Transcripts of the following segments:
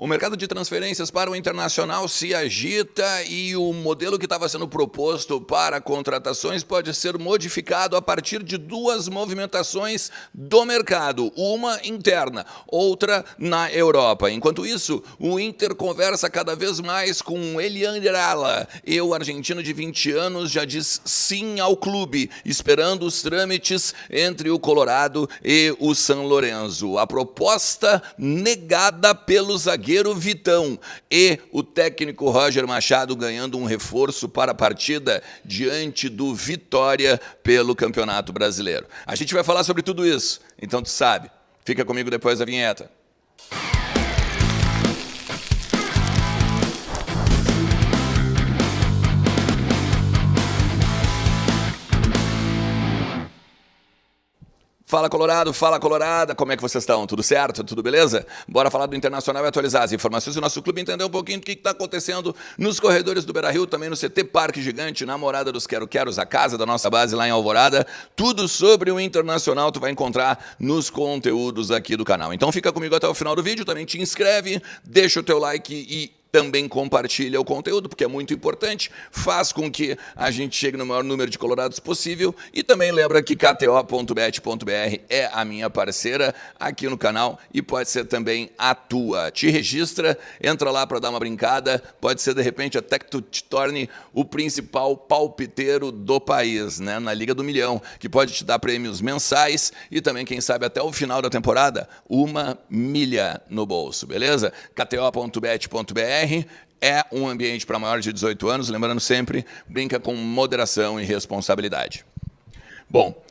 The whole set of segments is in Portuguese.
O mercado de transferências para o Internacional se agita e o modelo que estava sendo proposto para contratações pode ser modificado a partir de duas movimentações do mercado, uma interna, outra na Europa. Enquanto isso, o Inter conversa cada vez mais com Elian Irala e o argentino de 20 anos já diz sim ao clube, esperando os trâmites entre o Colorado e o San Lorenzo. A proposta negada pelo zagueiro Vitão e o técnico Roger Machado ganhando um reforço para a partida diante do Vitória pelo Campeonato Brasileiro. A gente vai falar sobre tudo isso, então tu sabe, fica comigo depois da vinheta. Fala Colorado, fala Colorada, como é que vocês estão? Tudo certo? Tudo beleza? Bora falar do Internacional e atualizar as informações do nosso clube, entender um pouquinho do que está acontecendo nos corredores do Beira-Rio, também no CT Parque Gigante, na Morada dos Quero-Queros, a casa da nossa base lá em Alvorada. Tudo sobre o Internacional tu vai encontrar nos conteúdos aqui do canal. Então fica comigo até o final do vídeo, também te inscreve, deixa o teu like e também compartilha o conteúdo, porque é muito importante, faz com que a gente chegue no maior número de colorados possível e também lembra que kto.bet.br é a minha parceira aqui no canal e pode ser também a tua. Te registra, entra lá para dar uma brincada, pode ser de repente até que tu te torne o principal palpiteiro do país, né? Na Liga do Milhão, que pode te dar prêmios mensais e também, quem sabe, até o final da temporada, 1 milha no bolso, beleza? kto.bet.br é um ambiente para maiores de 18 anos, lembrando sempre, brinca com moderação e responsabilidade. Bom,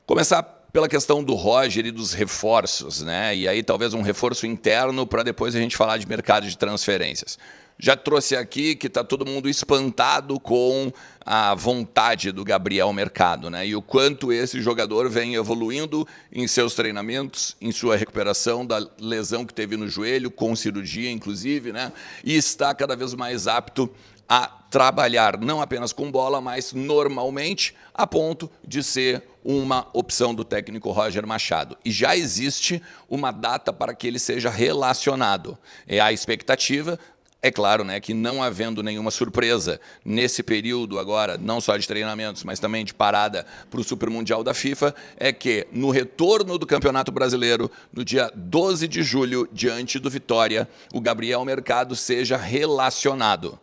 começar pela questão do Roger e dos reforços, né? E aí talvez um reforço interno para depois a gente falar de mercado de transferências. Já trouxe aqui que está todo mundo espantado com a vontade do Gabriel Mercado, né? E o quanto esse jogador vem evoluindo em seus treinamentos, em sua recuperação da lesão que teve no joelho, com cirurgia inclusive, né? E está cada vez mais apto a trabalhar, não apenas com bola, mas normalmente, a ponto de ser uma opção do técnico Roger Machado. E já existe uma data para que ele seja relacionado. É a expectativa. É claro, né, que não havendo nenhuma surpresa nesse período agora, não só de treinamentos, mas também de parada para o Super Mundial da FIFA, é que no retorno do Campeonato Brasileiro, no dia 12 de julho, diante do Vitória, o Gabriel Mercado seja relacionado.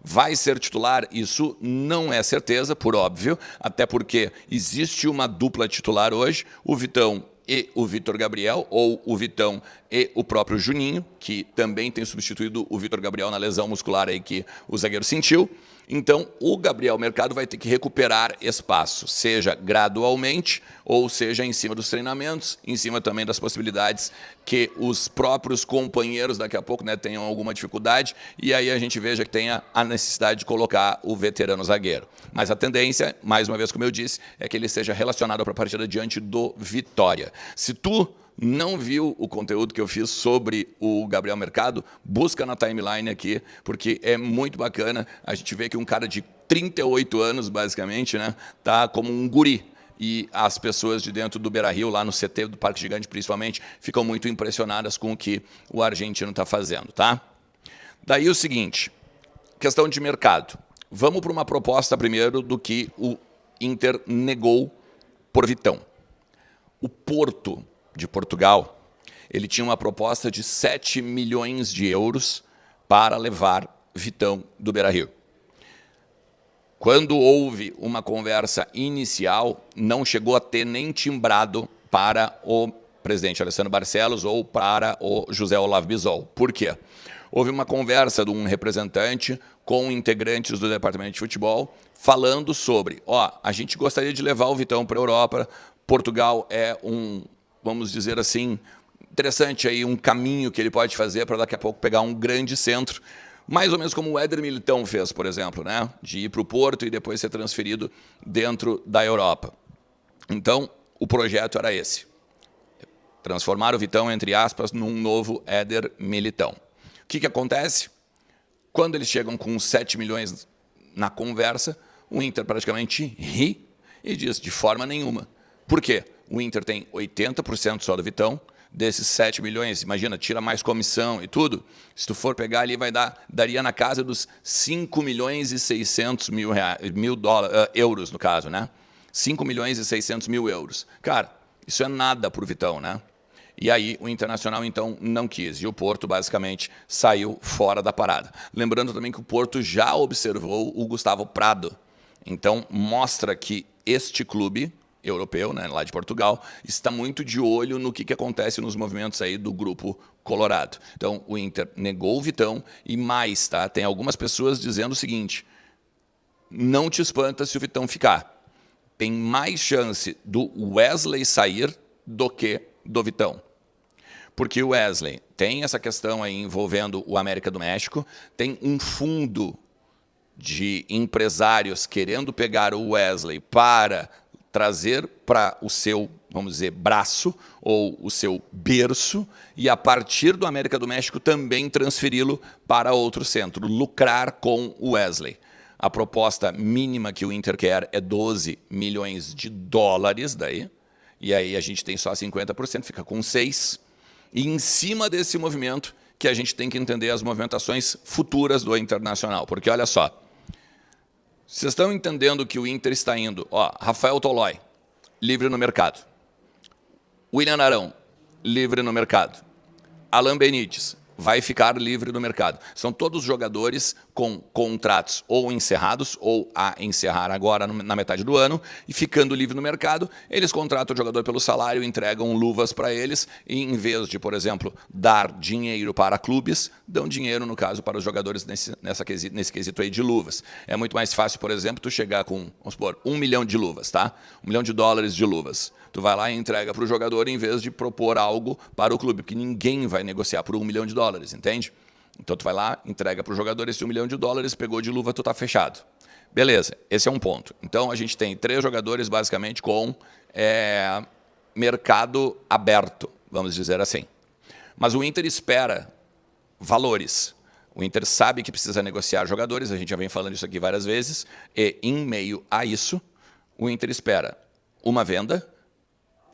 Vai ser titular? Isso não é certeza, por óbvio, até porque existe uma dupla titular hoje, o Vitão e o Vitor Gabriel, ou o Vitão e o próprio Juninho, que também tem substituído o Vitor Gabriel na lesão muscular aí que o zagueiro sentiu. Então, o Gabriel Mercado vai ter que recuperar espaço, seja gradualmente, ou seja em cima dos treinamentos, em cima também das possibilidades que os próprios companheiros daqui a pouco, né, tenham alguma dificuldade, e aí a gente veja que tenha a necessidade de colocar o veterano zagueiro. Mas a tendência, mais uma vez como eu disse, é que ele seja relacionado para a partida diante do Vitória. Se tu não viu o conteúdo que eu fiz sobre o Gabriel Mercado, busca na timeline aqui, porque é muito bacana. A gente vê que um cara de 38 anos, basicamente, né, tá como um guri. E as pessoas de dentro do Beira-Rio, lá no CT do Parque Gigante, principalmente, ficam muito impressionadas com o que o argentino está fazendo, tá? Daí o seguinte, questão de mercado. Vamos para uma proposta primeiro do que o Inter negou por Vitão. O Porto de Portugal, ele tinha uma proposta de 7 milhões de euros para levar Vitão do Beira-Rio. Quando houve uma conversa inicial, não chegou a ter nem timbrado para o presidente Alessandro Barcelos ou para o José Olavo Bisol. Por quê? Houve uma conversa de um representante com integrantes do departamento de futebol falando sobre, a gente gostaria de levar o Vitão para a Europa, Portugal é vamos dizer assim, interessante aí um caminho que ele pode fazer para daqui a pouco pegar um grande centro, mais ou menos como o Éder Militão fez, por exemplo, né? De ir para o Porto e depois ser transferido dentro da Europa. Então, o projeto era esse, transformar o Vitão, entre aspas, num novo Éder Militão. O que acontece? Quando eles chegam com 7 milhões na conversa, o Inter praticamente ri e diz de forma nenhuma. Por quê? O Inter tem 80% só do Vitão, desses 7 milhões, imagina, tira mais comissão e tudo, se tu for pegar ali, daria na casa dos 5 milhões e 600 mil euros, no caso, né? 5 milhões e 600 mil euros. Cara, isso é nada para o Vitão, né? E aí o Internacional, então, não quis. E o Porto, basicamente, saiu fora da parada. Lembrando também que o Porto já observou o Gustavo Prado. Então, mostra que este clube europeu, né, lá de Portugal, está muito de olho no que acontece nos movimentos aí do grupo colorado. Então, o Inter negou o Vitão e mais, tá? Tem algumas pessoas dizendo o seguinte: não te espanta se o Vitão ficar. Tem mais chance do Wesley sair do que do Vitão. Porque o Wesley tem essa questão aí envolvendo o América do México, tem um fundo de empresários querendo pegar o Wesley para trazer para o seu, vamos dizer, braço ou o seu berço e a partir do América do México também transferi-lo para outro centro, lucrar com o Wesley. A proposta mínima que o Inter quer é 12 milhões de dólares daí, e aí a gente tem só 50%, fica com 6. E em cima desse movimento que a gente tem que entender as movimentações futuras do Internacional. Porque olha só, vocês estão entendendo que o Inter está indo, ó, Rafael Tolói, livre no mercado. William Arão, livre no mercado. Alan Benítez, vai ficar livre no mercado. São todos jogadores com contratos ou encerrados ou a encerrar agora na metade do ano e ficando livre no mercado, eles contratam o jogador pelo salário, entregam luvas para eles e em vez de, por exemplo, dar dinheiro para clubes, dão dinheiro, no caso, para os jogadores nesse quesito aí de luvas. É muito mais fácil, por exemplo, tu chegar com, vamos supor, 1 milhão de luvas, tá? 1 milhão de dólares de luvas. Tu vai lá e entrega para o jogador em vez de propor algo para o clube, porque ninguém vai negociar por 1 milhão de dólares, entende? Então tu vai lá, entrega para o jogador esse 1 milhão de dólares, pegou de luva, tu tá fechado. Beleza, esse é um ponto. Então a gente tem 3 jogadores basicamente com mercado aberto, vamos dizer assim. Mas o Inter espera valores. O Inter sabe que precisa negociar jogadores, a gente já vem falando isso aqui várias vezes, e em meio a isso, o Inter espera uma venda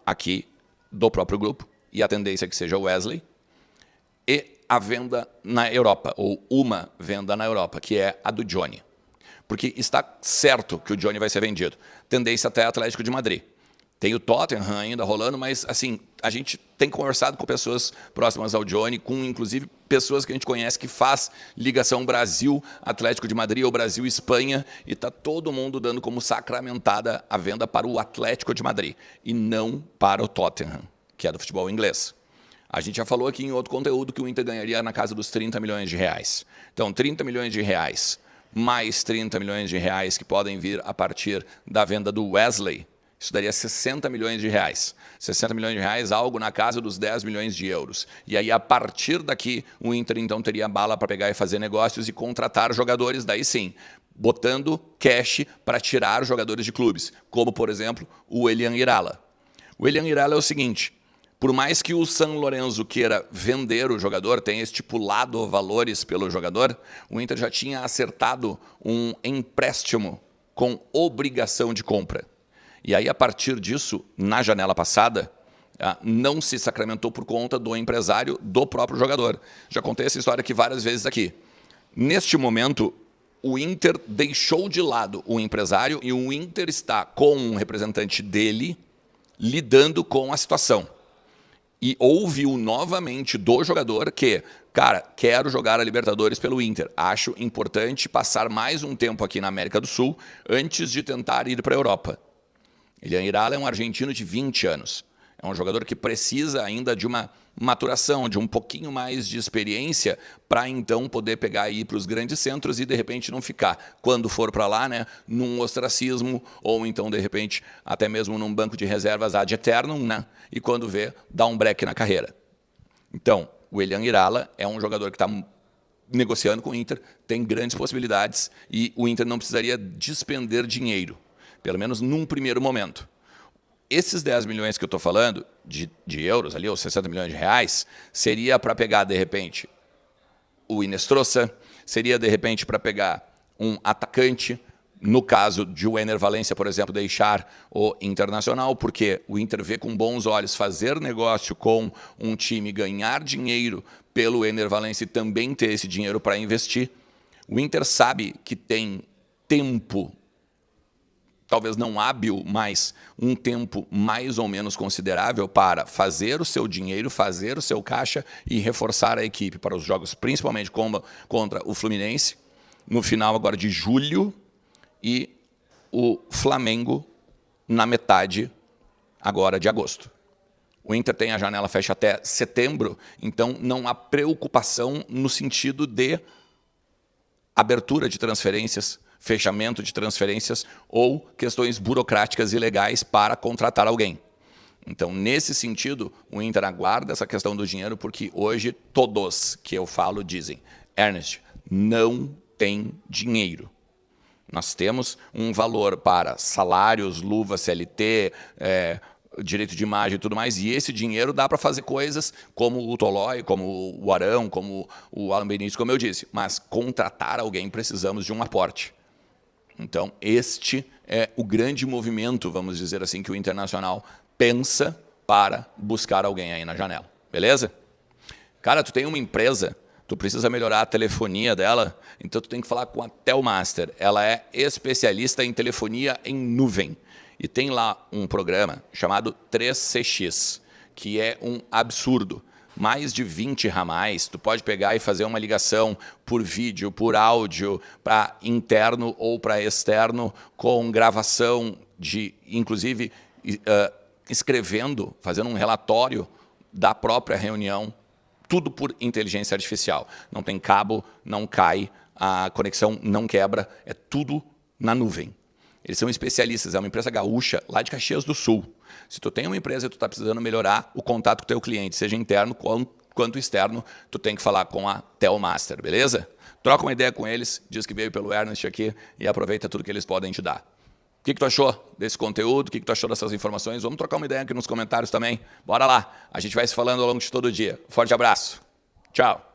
aqui do próprio grupo, e a tendência é que seja o Wesley, e a venda na Europa, ou uma venda na Europa, que é a do Johnny. Porque está certo que o Johnny vai ser vendido. Tendência até Atlético de Madrid. Tem o Tottenham ainda rolando, mas assim, a gente tem conversado com pessoas próximas ao Johnny, com inclusive pessoas que a gente conhece que faz ligação Brasil-Atlético de Madrid ou Brasil-Espanha, e está todo mundo dando como sacramentada a venda para o Atlético de Madrid, e não para o Tottenham, que é do futebol inglês. A gente já falou aqui em outro conteúdo que o Inter ganharia na casa dos 30 milhões de reais. Então, 30 milhões de reais, mais 30 milhões de reais que podem vir a partir da venda do Wesley, isso daria 60 milhões de reais. 60 milhões de reais, algo na casa dos 10 milhões de euros. E aí, a partir daqui, o Inter, então, teria bala para pegar e fazer negócios e contratar jogadores, daí sim, botando cash para tirar jogadores de clubes, como, por exemplo, o Elian Irala. O Elian Irala é o seguinte: por mais que o San Lorenzo queira vender o jogador, tenha estipulado valores pelo jogador, o Inter já tinha acertado um empréstimo com obrigação de compra. E aí, a partir disso, na janela passada, não se sacramentou por conta do empresário do próprio jogador. Já contei essa história aqui várias vezes aqui. Neste momento, o Inter deixou de lado o empresário e o Inter está com um representante dele lidando com a situação. E ouviu novamente do jogador que, cara, quero jogar a Libertadores pelo Inter. Acho importante passar mais um tempo aqui na América do Sul antes de tentar ir para a Europa. Elian Irala é um argentino de 20 anos. É um jogador que precisa ainda de uma maturação, de um pouquinho mais de experiência para então poder pegar e ir para os grandes centros e de repente não ficar, quando for para lá, né, num ostracismo ou então de repente até mesmo num banco de reservas ad eternum, né, e quando vê, dá um break na carreira. Então, o Elian Irala é um jogador que está negociando com o Inter, tem grandes possibilidades e o Inter não precisaria despender dinheiro, pelo menos num primeiro momento. Esses 10 milhões que eu estou falando, de euros ali, ou 60 milhões de reais, seria para pegar, de repente, o Inestrosa, seria, de repente, para pegar um atacante, No caso de o Ener Valencia, por exemplo, deixar o Internacional, porque o Inter vê com bons olhos fazer negócio com um time, ganhar dinheiro pelo Ener Valencia e também ter esse dinheiro para investir. O Inter sabe que tem tempo, talvez não hábil, mas um tempo mais ou menos considerável para fazer o seu dinheiro, fazer o seu caixa e reforçar a equipe para os jogos, principalmente contra o Fluminense, no final agora de julho, e o Flamengo na metade agora de agosto. O Inter tem a janela fecha até setembro, então não há preocupação no sentido de abertura de transferências, fechamento de transferências ou questões burocráticas e legais para contratar alguém. Então, nesse sentido, o Inter aguarda essa questão do dinheiro, porque hoje todos que eu falo dizem: Ernest, não tem dinheiro. Nós temos um valor para salários, luva, CLT, direito de imagem e tudo mais, e esse dinheiro dá para fazer coisas como o Tolói, como o Arão, como o Alan Benício, como eu disse. Mas contratar alguém precisamos de um aporte. Então, este é o grande movimento, vamos dizer assim, que o Internacional pensa para buscar alguém aí na janela. Beleza? Cara, tu tem uma empresa, tu precisa melhorar a telefonia dela, então tu tem que falar com a Telmaster. Ela é especialista em telefonia em nuvem. E tem lá um programa chamado 3CX, que é um absurdo. Mais de 20 ramais, tu pode pegar e fazer uma ligação por vídeo, por áudio, para interno ou para externo, com gravação de, inclusive, escrevendo, fazendo um relatório da própria reunião, tudo por inteligência artificial. Não tem cabo, não cai, a conexão não quebra, é tudo na nuvem. Eles são especialistas, é uma empresa gaúcha lá de Caxias do Sul. Se tu tem uma empresa e tu está precisando melhorar o contato com o teu cliente, seja interno quanto externo, tu tem que falar com a Telmaster, beleza? Troca uma ideia com eles, diz que veio pelo Ernest aqui e aproveita tudo que eles podem te dar. O que tu achou desse conteúdo? O que tu achou dessas informações? Vamos trocar uma ideia aqui nos comentários também. Bora lá, a gente vai se falando ao longo de todo o dia. Forte abraço. Tchau.